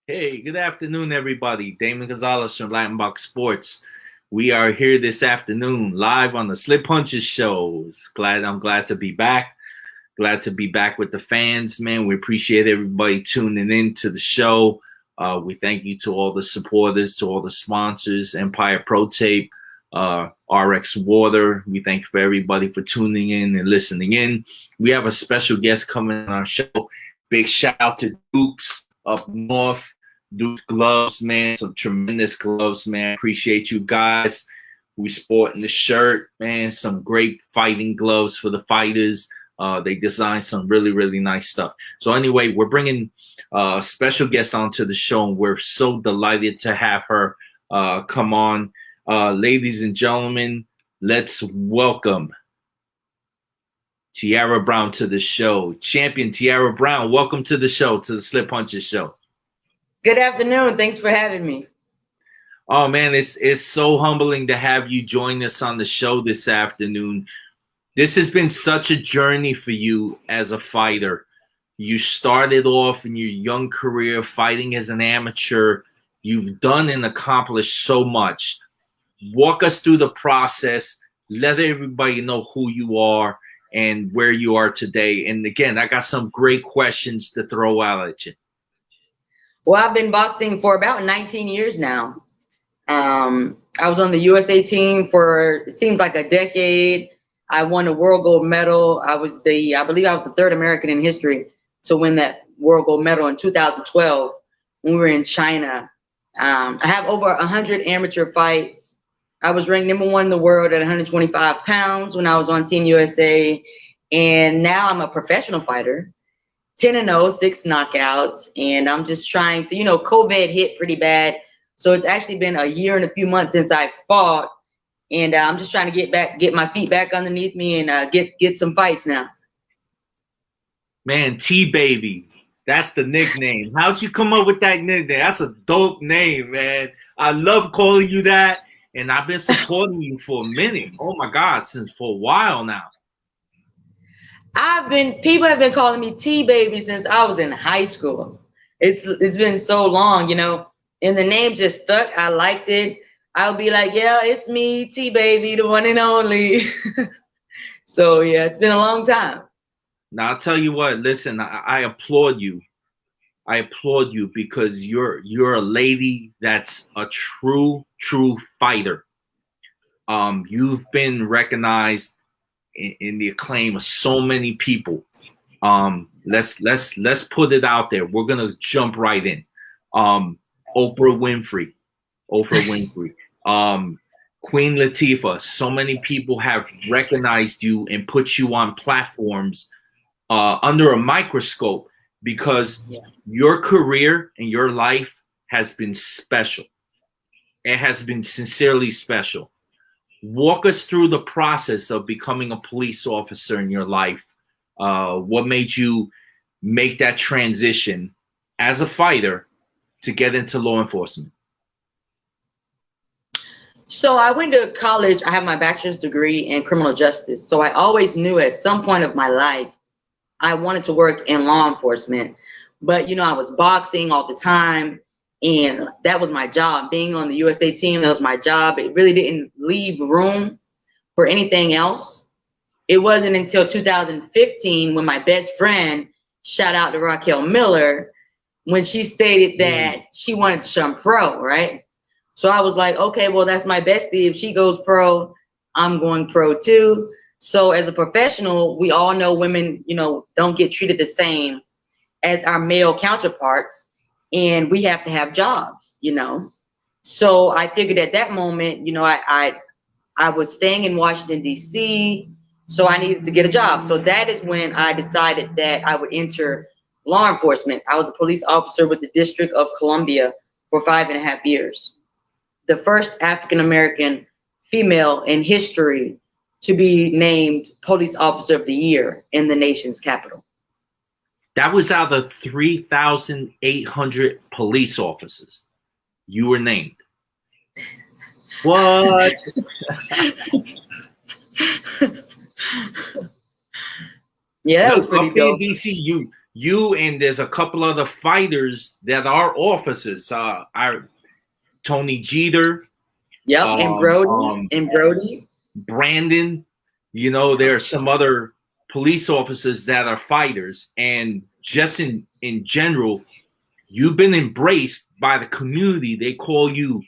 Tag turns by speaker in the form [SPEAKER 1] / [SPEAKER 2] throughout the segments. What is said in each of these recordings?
[SPEAKER 1] Hey, good afternoon, everybody. Damon Gonzalez from Latinbox Sports. We are here this afternoon live on the Slip Punches shows. I'm glad to be back. Glad to be back with the fans, man. We appreciate everybody tuning in to the show. We thank you to all the supporters, to all the sponsors, Empire Pro Tape, RX Water. We thank you for everybody for tuning in and listening in. We have a special guest coming on our show. Big shout out to Dukes up north. Duke gloves, man. Some tremendous gloves, man. Appreciate you guys. We sporting the shirt, man. Some great fighting gloves for the fighters. They designed some really nice stuff. So anyway, we're bringing a special guest onto the show, and we're so delighted to have her come on. Ladies and gentlemen, let's welcome Tiara Brown to the show. Champion Tiara Brown, welcome to the show, to the Slip Punches show.
[SPEAKER 2] Good afternoon. Thanks for having me.
[SPEAKER 1] Oh man, it's so humbling to have you join us on the show this afternoon. This has been such a journey for you as a fighter. You started off in your young career fighting as an amateur. You've done and accomplished so much. Walk us through the process. Let everybody know who you are and where you are today. And again, I got some great questions to throw out at you.
[SPEAKER 2] Well, I've been boxing for about 19 years now. I was on the USA team for, it seems like a decade. I won a world gold medal. I believe I was the third American in history to win that world gold medal in 2012 when we were in China. I have over 100 amateur fights. I was ranked #1 in the world at 125 pounds when I was on Team USA. And now I'm a professional fighter. 10-0, 6 knockouts, and I'm just trying to, COVID hit pretty bad, so it's actually been a year and a few months since I fought, and I'm just trying to get my feet back underneath me and get some fights now.
[SPEAKER 1] Man, T-Baby, that's the nickname. How'd you come up with that nickname? That's a dope name, man. I love calling you that, and I've been supporting you for a minute. Oh my God, for a while now.
[SPEAKER 2] People have been calling me T-Baby since I was in high school. It's been so long, and the name just stuck. I liked it. I'll be like, yeah, it's me, T-Baby, the one and only. So yeah, it's been a long time.
[SPEAKER 1] Now I'll tell you what, listen, I applaud you. I applaud you because you're a lady that's a true fighter. You've been recognized in the acclaim of so many people. Let's put it out there. We're gonna jump right in. Oprah Winfrey, Queen Latifah. So many people have recognized you and put you on platforms under a microscope because your career and your life has been special. It has been sincerely special. Walk us through the process of becoming a police officer in your life. What made you make that transition as a fighter to get into law enforcement?
[SPEAKER 2] So I went to college. I have my bachelor's degree in criminal justice. So I always knew at some point of my life, I wanted to work in law enforcement. But, I was boxing all the time. And that was my job. Being on the USA team, that was my job. It really didn't leave room for anything else. It wasn't until 2015 when my best friend, shout out to Raquel Miller, when she stated that she wanted to turn pro, right? So I was like, okay, well, that's my bestie. If she goes pro, I'm going pro too. So as a professional, we all know women, don't get treated the same as our male counterparts. And we have to have jobs, So I figured at that moment, I was staying in Washington, D.C., so I needed to get a job. So that is when I decided that I would enter law enforcement. I was a police officer with the District of Columbia for 5.5 years. The first African-American female in history to be named Police Officer of the Year in the nation's capital.
[SPEAKER 1] That was out of 3,800 police officers. You were named. What?
[SPEAKER 2] Yeah, that was pretty dope.
[SPEAKER 1] DC, you and there's a couple other fighters that are officers. Our Tony Jeter,
[SPEAKER 2] Yep, and Brody.
[SPEAKER 1] Brandon. You know, there are some other police officers that are fighters, and just in general, you've been embraced by the community. They call you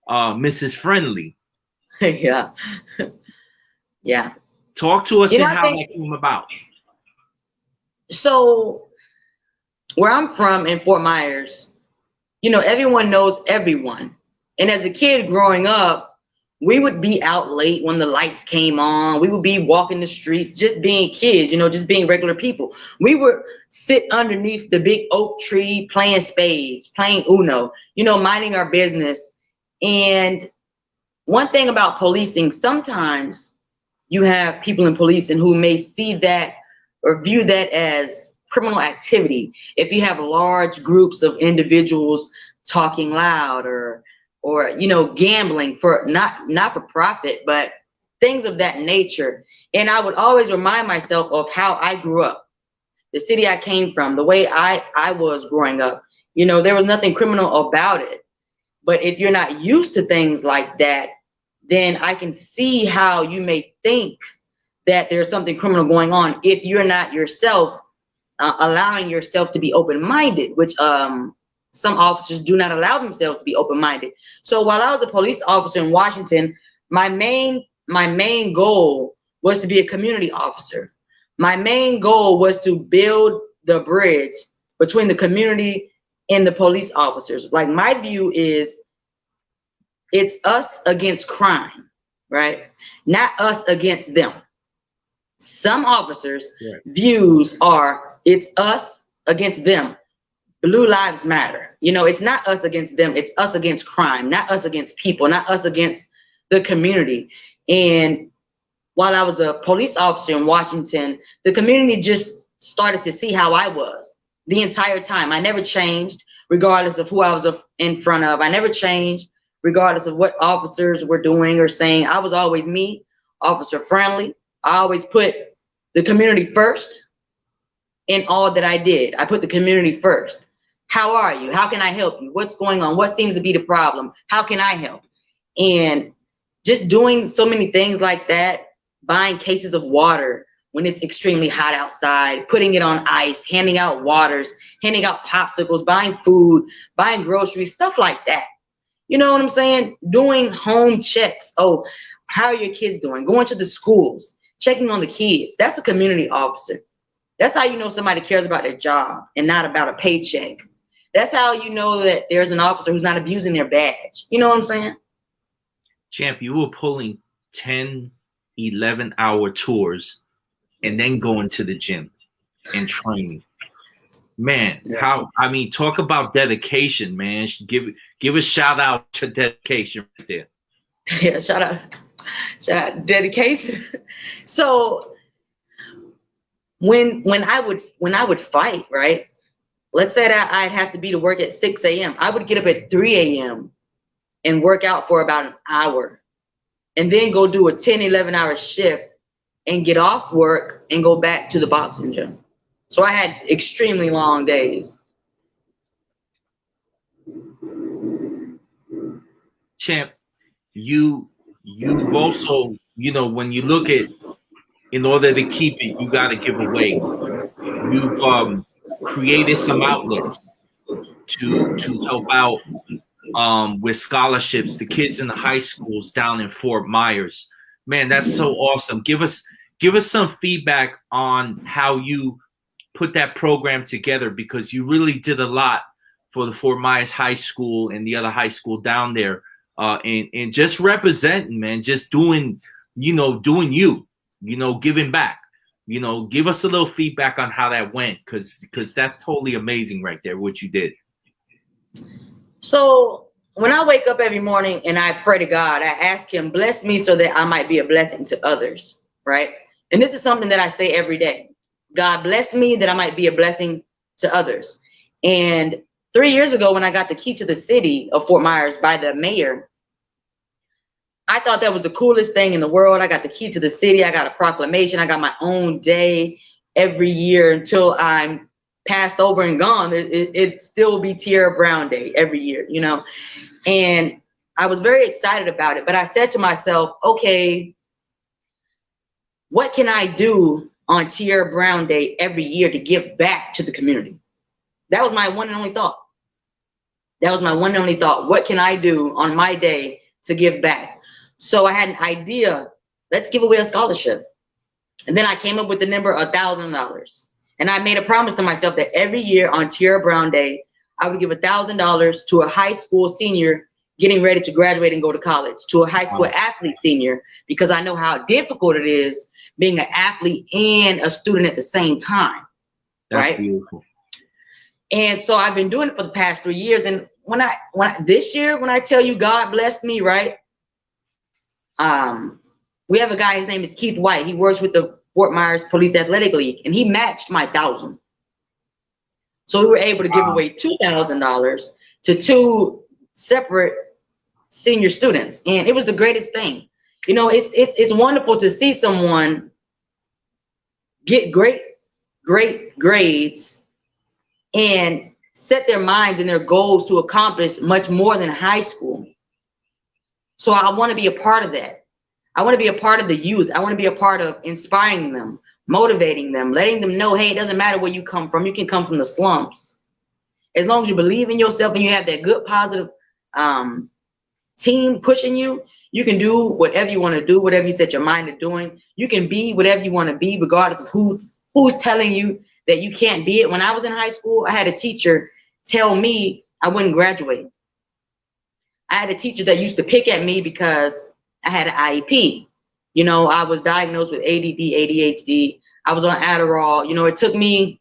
[SPEAKER 1] Mrs. Friendly.
[SPEAKER 2] Yeah. Yeah.
[SPEAKER 1] Talk to us and how that came about.
[SPEAKER 2] So where I'm from in Fort Myers, you know, everyone knows everyone. And as a kid growing up, we would be out late when the lights came on. We would be walking the streets, just being kids, you know, just being regular people. We would sit underneath the big oak tree, playing spades, playing Uno, you know, minding our business. And one thing about policing, sometimes you have people in policing who may see that or view that as criminal activity. If you have large groups of individuals talking loud or you know, gambling for not for profit, but things of that nature. And I would always remind myself of how I grew up, the city I came from, the way I was growing up. You know, there was nothing criminal about it. But if you're not used to things like that, then I can see how you may think that there's something criminal going on if you're not yourself allowing yourself to be open-minded, which some officers do not allow themselves to be open-minded. So while I was a police officer in Washington, my main goal was to be a community officer. My main goal was to build the bridge between the community and the police officers. Like, my view is, it's us against crime, right? Not us against them. Some officers' views are, it's us against them. Blue lives matter. You know, it's not us against them. It's us against crime, not us against people, not us against the community. And while I was a police officer in Washington, the community just started to see how I was the entire time. I never changed, regardless of who I was in front of. I never changed, regardless of what officers were doing or saying. I was always me, officer friendly. I always put the community first in all that I did. I put the community first. How are you? How can I help you? What's going on? What seems to be the problem? How can I help? And just doing so many things like that, buying cases of water when it's extremely hot outside, putting it on ice, handing out waters, handing out popsicles, buying food, buying groceries, stuff like that. You know what I'm saying? Doing home checks. Oh, how are your kids doing? Going to the schools, checking on the kids. That's a community officer. That's how you know somebody cares about their job and not about a paycheck. That's how you know that there's an officer who's not abusing their badge. You know what I'm saying?
[SPEAKER 1] Champ, you were pulling 10, 11-hour tours and then going to the gym and training. Man, talk about dedication, man. Give a shout out to dedication right there.
[SPEAKER 2] Yeah, shout out dedication. So when I would fight, right? Let's say that I'd have to be to work at 6 a.m. I would get up at 3 a.m. and work out for about an hour, and then go do a 10, 11-hour shift and get off work and go back to the boxing gym. So I had extremely long days.
[SPEAKER 1] Champ, you've also, you know, when you look at, in order to keep it, you got to give away. You've created some outlets to help out with scholarships to kids in the high schools down in Fort Myers. Man, that's so awesome. Give us some feedback on how you put that program together, because you really did a lot for the Fort Myers High School and the other high school down there, and just representing, man, just doing you, giving back. Give us a little feedback on how that went, because that's totally amazing right there, what you did.
[SPEAKER 2] So when I wake up every morning and I pray to God, I ask him, bless me so that I might be a blessing to others, right? And this is something that I say every day. God bless me that I might be a blessing to others. And 3 years ago, when I got the key to the city of Fort Myers by the mayor, I thought that was the coolest thing in the world. I got the key to the city. I got a proclamation. I got my own day every year until I'm passed over and gone, it still be Tiara Brown Day every year, you know. And I was very excited about it, but I said to myself, okay, what can I do on Tiara Brown Day every year to give back to the community? That was my one and only thought. That was my one and only thought. What can I do on my day to give back? So I had an idea. Let's give away a scholarship. And then I came up with the number $1,000. And I made a promise to myself that every year on Tiara Brown Day, I would give $1,000 to a high school senior getting ready to graduate and go to college, to a high school athlete senior, because I know how difficult it is being an athlete and a student at the same time.
[SPEAKER 1] That's
[SPEAKER 2] right?
[SPEAKER 1] Beautiful.
[SPEAKER 2] And so I've been doing it for the past 3 years. And this year, when I tell you God blessed me, right? We have a guy, his name is Keith White. He works with the Fort Myers Police Athletic League, and he matched my $1,000. So we were able to give away $2,000 to 2 separate senior students, and it was the greatest thing. You know, it's wonderful to see someone get great grades and set their minds and their goals to accomplish much more than high school. So I want to be a part of that. I want to be a part of the youth. I want to be a part of inspiring them, motivating them, letting them know, hey, it doesn't matter where you come from. You can come from the slums. As long as you believe in yourself and you have that good, positive team pushing you, you can do whatever you want to do, whatever you set your mind to doing. You can be whatever you want to be, regardless of who's telling you that you can't be it. When I was in high school, I had a teacher tell me I wouldn't graduate. I had a teacher that used to pick at me because I had an IEP. You know, I was diagnosed with ADD, ADHD. I was on Adderall. You know, it took me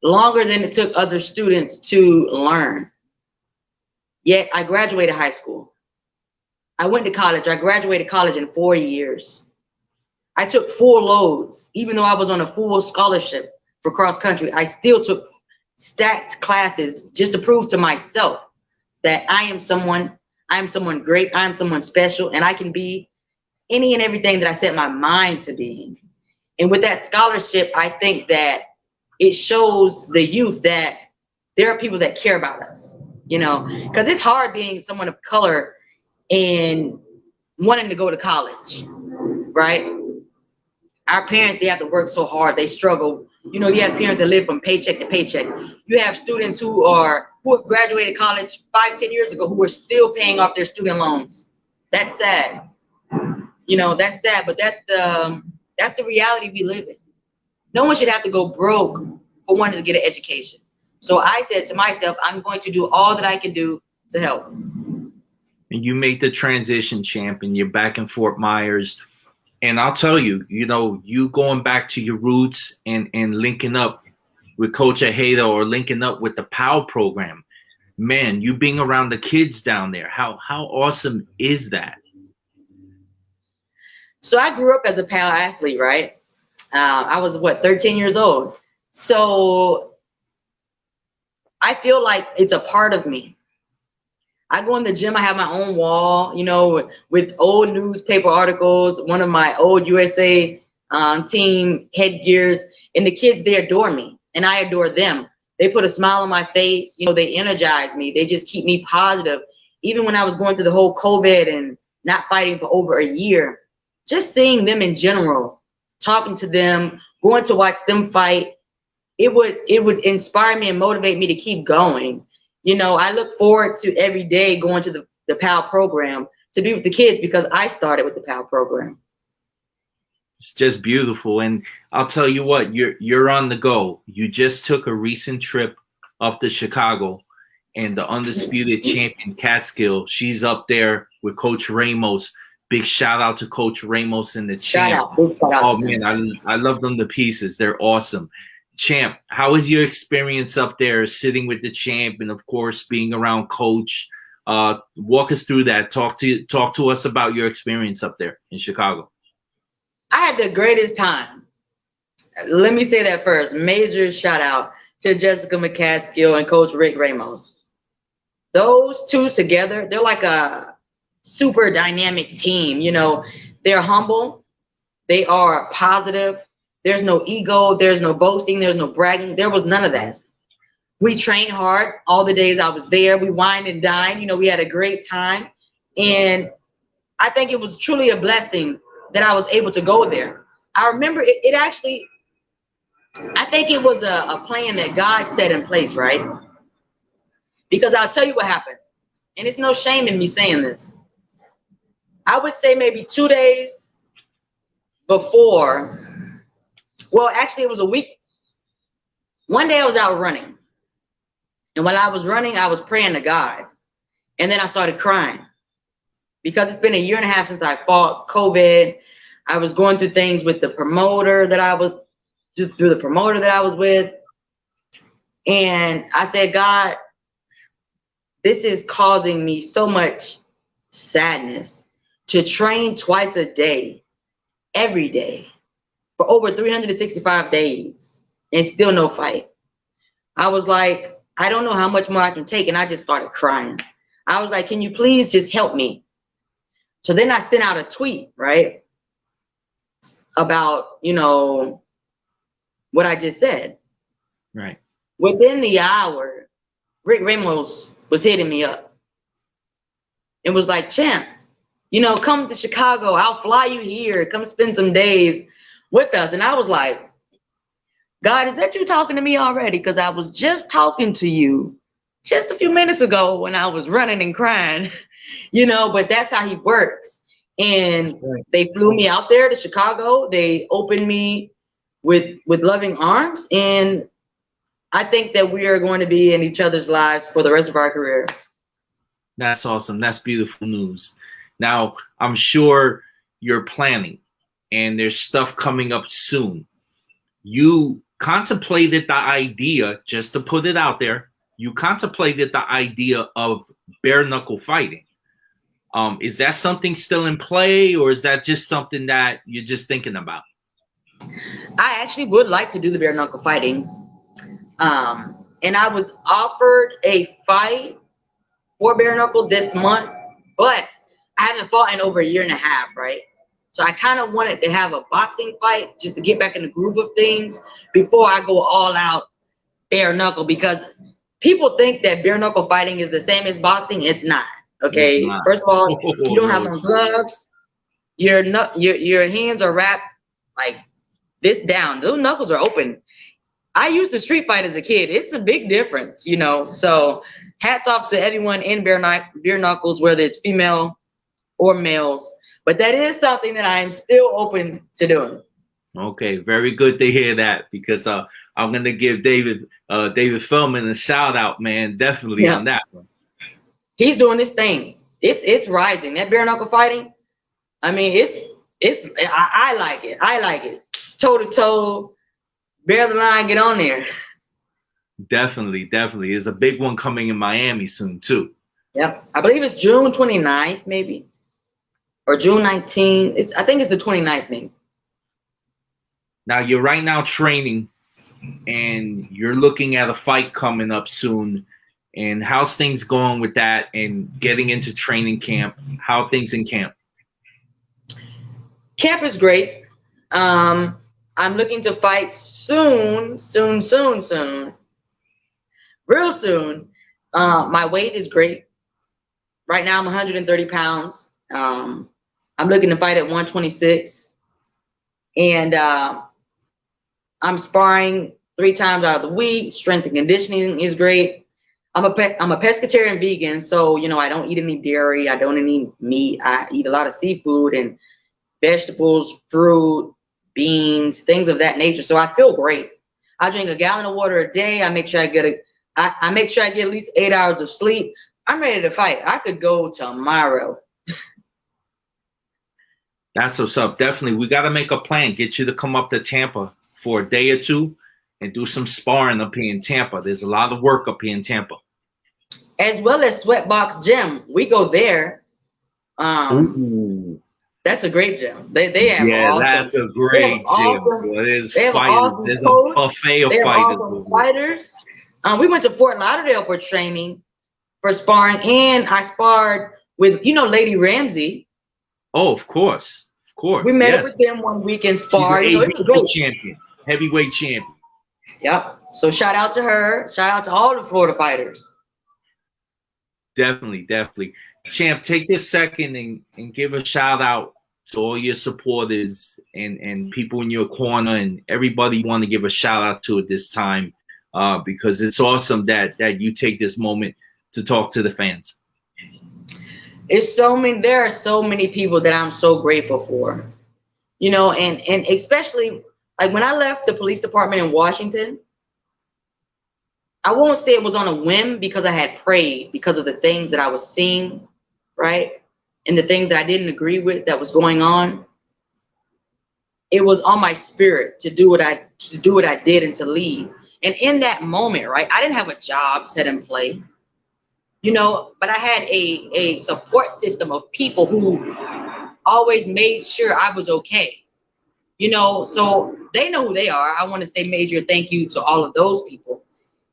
[SPEAKER 2] longer than it took other students to learn. Yet I graduated high school. I went to college. I graduated college in 4 years. I took full loads. Even though I was on a full scholarship for cross country, I still took stacked classes just to prove to myself that I am someone great, I am someone special, and I can be any and everything that I set my mind to be. And with that scholarship, I think that it shows the youth that there are people that care about us, you know, because it's hard being someone of color and wanting to go to college, right? Our parents, they have to work so hard, they struggle. You know, you have parents that live from paycheck to paycheck. You have students who have graduated college 5-10 years ago who are still paying off their student loans. That's sad. You know, that's sad, but that's the reality we live in. No one should have to go broke for wanting to get an education. So I said to myself, I'm going to do all that I can do to help.
[SPEAKER 1] And you make the transition, champ, and you're back in Fort Myers. And I'll tell you, you know, you going back to your roots and linking up with Coach Ojeda or linking up with the POW program, man, you being around the kids down there, how awesome is that?
[SPEAKER 2] So I grew up as a POW athlete, right? I was, 13 years old. So I feel like it's a part of me. I go in the gym, I have my own wall, you know, with old newspaper articles, one of my old USA team headgears, and the kids, they adore me and I adore them. They put a smile on my face, you know, they energize me. They just keep me positive. Even when I was going through the whole COVID and not fighting for over a year, just seeing them in general, talking to them, going to watch them fight, it would inspire me and motivate me to keep going. You know, I look forward to every day going to the POW program to be with the kids because I started with the POW program.
[SPEAKER 1] It's just beautiful. And I'll tell you what, you're on the go. You just took a recent trip up to Chicago, and the undisputed champion Catskill, she's up there with Coach Ramos. Big shout out to Coach Ramos and the champ.
[SPEAKER 2] Shout out.
[SPEAKER 1] Oh man, I love them to pieces. They're awesome. Champ, how was your experience up there sitting with the champ and of course being around Coach? Walk us through that. Talk to us about your experience up there in Chicago.
[SPEAKER 2] I had the greatest time. Let me say that first. Major shout out to Jessica McCaskill and Coach Rick Ramos. Those two together, they're like a super dynamic team. You know, they're humble, they are positive, There's no ego. There's no boasting. There's no bragging. There was none of that. We trained hard all the days I was there. We wined and dined. You know, we had a great time. And I think it was truly a blessing that I was able to go there. I remember it actually, I think it was a plan that God set in place, right? Because I'll tell you what happened. And it's no shame in me saying this. I would say maybe 2 days before, well, actually it was a week. One day I was out running. And while I was running, I was praying to God. And then I started crying. Because it's been 1.5 years since I fought COVID. I was going through things with the promoter that I was, through the promoter that I was with. And I said, God, this is causing me so much sadness to train twice a day, every day, for over 365 days, and still no fight. I was like, I don't know how much more I can take. And I just started crying. I was like, can you please just help me? So then I sent out a tweet, right? About, you know, what I just said.
[SPEAKER 1] Right.
[SPEAKER 2] Within the hour, Rick Ramos was hitting me up. It was like, champ, you know, come to Chicago. I'll fly you here. Come spend some days with us. And I was like, God, is that you talking to me already? Because I was just talking to you just a few minutes ago when I was running and crying, you know, but that's how he works. And they flew me out there to Chicago. They opened me with loving arms. And I think that we are going to be in each other's lives for the rest of our career.
[SPEAKER 1] That's awesome. That's beautiful news. Now, I'm sure you're planning and there's stuff coming up soon. You contemplated the idea, just to put it out there, you contemplated the idea of bare knuckle fighting. Is that something still in play, or is that just something that you're just thinking about?
[SPEAKER 2] I actually would like to do the bare knuckle fighting. And I was offered a fight for bare knuckle this month, but I haven't fought in over 1.5 years, right? So I kind of wanted to have a boxing fight just to get back in the groove of things before I go all out bare knuckle, because people think that bare knuckle fighting is the same as boxing. It's not. Okay. It's not. First of all, you don't have no gloves. Your hands are wrapped like this down. Those knuckles are open. I used to street fight as a kid. It's a big difference, you know. So hats off to everyone in bare knuckles, whether it's female or males. But that is something that I am still open to doing.
[SPEAKER 1] Okay, very good to hear that, because I'm gonna give David Feldman a shout out, man. Definitely on that one.
[SPEAKER 2] He's doing this thing. It's rising. That bare knuckle fighting. I mean, I like it. I like it. Toe to toe, bear the line, get on there.
[SPEAKER 1] Definitely. There's a big one coming in Miami soon too.
[SPEAKER 2] Yep, I believe it's June 29th, maybe. Or June 19th. I think it's the 29th, maybe.
[SPEAKER 1] Now you're right now training, and you're looking at a fight coming up soon. And how's things going with that, and getting into training camp? How are things in camp?
[SPEAKER 2] Camp is great. I'm looking to fight soon. Real soon. My weight is great. Right now I'm 130 pounds. I'm looking to fight at 126. And I'm sparring 3 times out of the week. Strength and conditioning is great. I'm a pescatarian vegan, so you know I don't eat any dairy. I don't eat meat. I eat a lot of seafood and vegetables, fruit, beans, things of that nature. So I feel great. I drink 1 gallon of water a day. I make sure I get at least 8 hours of sleep. I'm ready to fight. I could go tomorrow.
[SPEAKER 1] That's what's up. Definitely, we got to make a plan. Get you to come up to Tampa for a day or two and do some sparring up here in Tampa. There's a lot of work up here in Tampa.
[SPEAKER 2] As well as Sweatbox Gym. We go there. That's a great gym. They have awesome.
[SPEAKER 1] That's a great gym.
[SPEAKER 2] Awesome,
[SPEAKER 1] there's
[SPEAKER 2] fighters.
[SPEAKER 1] Awesome, there's a buffet of fighters.
[SPEAKER 2] Awesome fighters. We went to Fort Lauderdale for training, for sparring, and I sparred with, you know, Lady Ramsey.
[SPEAKER 1] Oh, of course. course.
[SPEAKER 2] We met up
[SPEAKER 1] Yes.
[SPEAKER 2] with them one week and
[SPEAKER 1] She's an
[SPEAKER 2] sparred. You know, it was
[SPEAKER 1] ABA
[SPEAKER 2] great.
[SPEAKER 1] champion, heavyweight champion.
[SPEAKER 2] Yep. So shout out to her. Shout out to all the Florida fighters.
[SPEAKER 1] Definitely, definitely. Champ, take this second and give a shout out to all your supporters and people in your corner and everybody you want to give a shout out to at this time, because it's awesome that you take this moment to talk to the fans.
[SPEAKER 2] There are so many people that I'm so grateful for, you know, and especially like when I left the police department in Washington, I won't say it was on a whim because I had prayed because of the things that I was seeing, right? And the things that I didn't agree with that was going on. It was on my spirit to do what I did and to leave. And in that moment, right, I didn't have a job set in play, you know, but I had a support system of people who always made sure I was okay, you know, so they know who they are. I want to say major thank you to all of those people.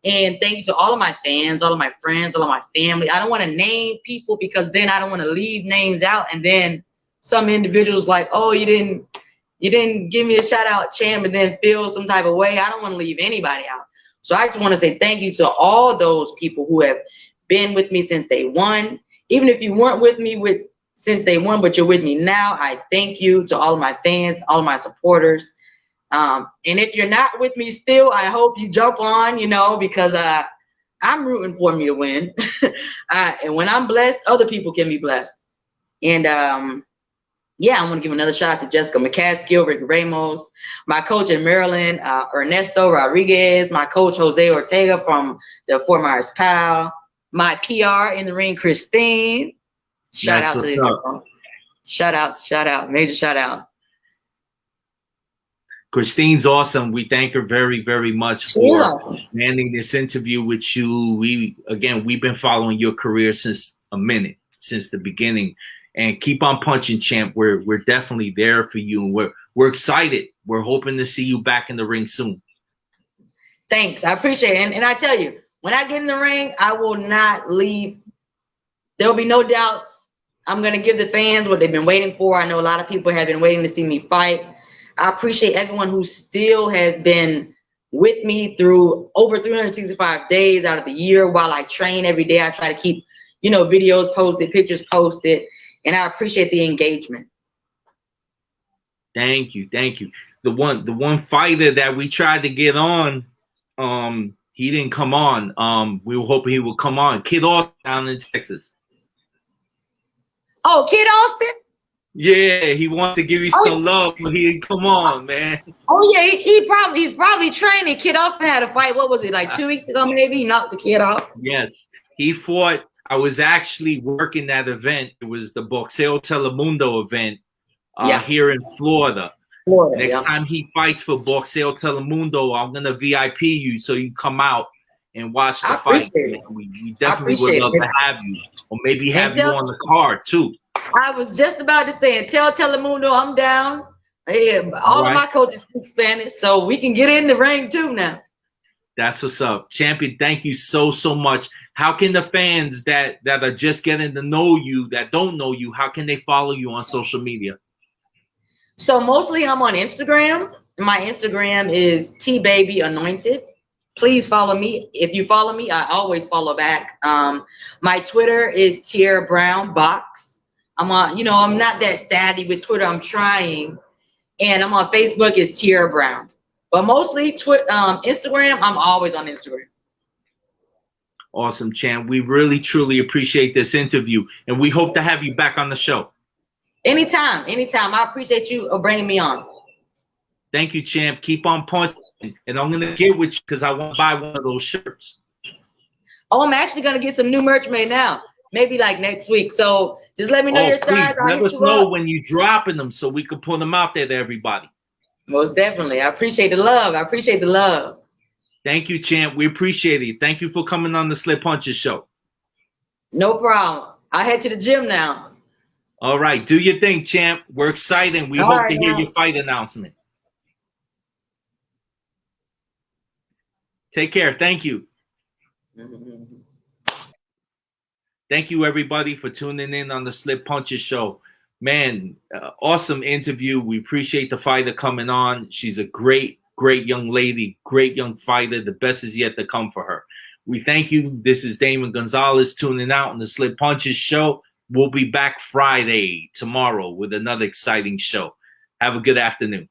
[SPEAKER 2] And thank you to all of my fans, all of my friends, all of my family. I don't want to name people because then I don't want to leave names out. And then some individuals like, oh, you didn't give me a shout out, champ, and then feel some type of way. I don't want to leave anybody out. So I just want to say thank you to all those people who have been with me since day one. Even if you weren't with me since day one, but you're with me now, I thank you to all of my fans, all of my supporters. And if you're not with me still, I hope you jump on, you know, because I'm rooting for me to win. And when I'm blessed, other people can be blessed. And yeah, I want to give another shout out to Jessica McCaskill, Rick Ramos, my coach in Maryland, Ernesto Rodriguez, my coach Jose Ortega from the Fort Myers PAL, my PR in the ring, Christine. Shout out to you. Shout out, major shout out.
[SPEAKER 1] Christine's awesome. We thank her very, very much for manning this interview with you. We've been following your career since the beginning. And keep on punching, champ. We're definitely there for you, and we're excited. We're hoping to see you back in the ring soon.
[SPEAKER 2] Thanks, I appreciate it. And I tell you, when I get in the ring, I will not leave. There will be no doubts. I'm gonna give the fans what they've been waiting for. I know a lot of people have been waiting to see me fight. I appreciate everyone who still has been with me through over 365 days out of the year while I train every day. I try to keep, you know, videos posted, pictures posted, and I appreciate the engagement.
[SPEAKER 1] Thank you. The one fighter that we tried to get on, he didn't come on. We were hoping he would come on. Kid Austin down in Texas.
[SPEAKER 2] Oh, Kid Austin?
[SPEAKER 1] Yeah, he wants to give you some love, but he didn't come on, man.
[SPEAKER 2] Oh yeah, he's probably training. Kid Austin had a fight. What was it, like 2 weeks ago? Maybe he knocked the kid off.
[SPEAKER 1] Yes, he fought. I was actually working that event. It was the Boxeo Telemundo event here in Florida. Next time he fights for Boxeo Telemundo, I'm gonna VIP you so you come out and watch the fight. We definitely would love to have you, or maybe have you on the card too.
[SPEAKER 2] I was just about to say, tell Telemundo I'm down. Hey, all of my coaches speak Spanish, so we can get in the ring too now.
[SPEAKER 1] That's what's up. Champion, thank you so much. How can the fans that are just getting to know you, that don't know you, how can they follow you on social media?
[SPEAKER 2] So mostly I'm on Instagram. My Instagram is tbabyanointed. Please follow me. If you follow me, I always follow back. My Twitter is Tiara Brown Box. I'm on, I'm not that savvy with Twitter. I'm trying. And I'm on Facebook is Tiara Brown. But mostly Instagram, I'm always on Instagram.
[SPEAKER 1] Awesome, champ. We really, truly appreciate this interview. And we hope to have you back on the show. Anytime.
[SPEAKER 2] I appreciate you bringing me on.
[SPEAKER 1] Thank you, champ. Keep on punching. And I'm going to get with you because I want to buy one of those shirts.
[SPEAKER 2] Oh, I'm actually going to get some new merch made now. Maybe like next week. So just let me know your size.
[SPEAKER 1] Let us know when you're dropping them so we can put them out there to everybody.
[SPEAKER 2] Most definitely. I appreciate the love.
[SPEAKER 1] Thank you, champ. We appreciate it. Thank you for coming on the Slip Punches show.
[SPEAKER 2] No problem. I head to the gym now.
[SPEAKER 1] All right. Do your thing, champ. We're excited. We hope to hear your fight announcement. Take care. Thank you. Thank you, everybody, for tuning in on the Slip Punches show. man, awesome interview. We appreciate the fighter coming on. She's a great young lady, great young fighter. The best is yet to come for her. We thank you. This is Damon Gonzalez tuning out on the Slip Punches show. We'll be back Friday, tomorrow, with another exciting show. Have a good afternoon.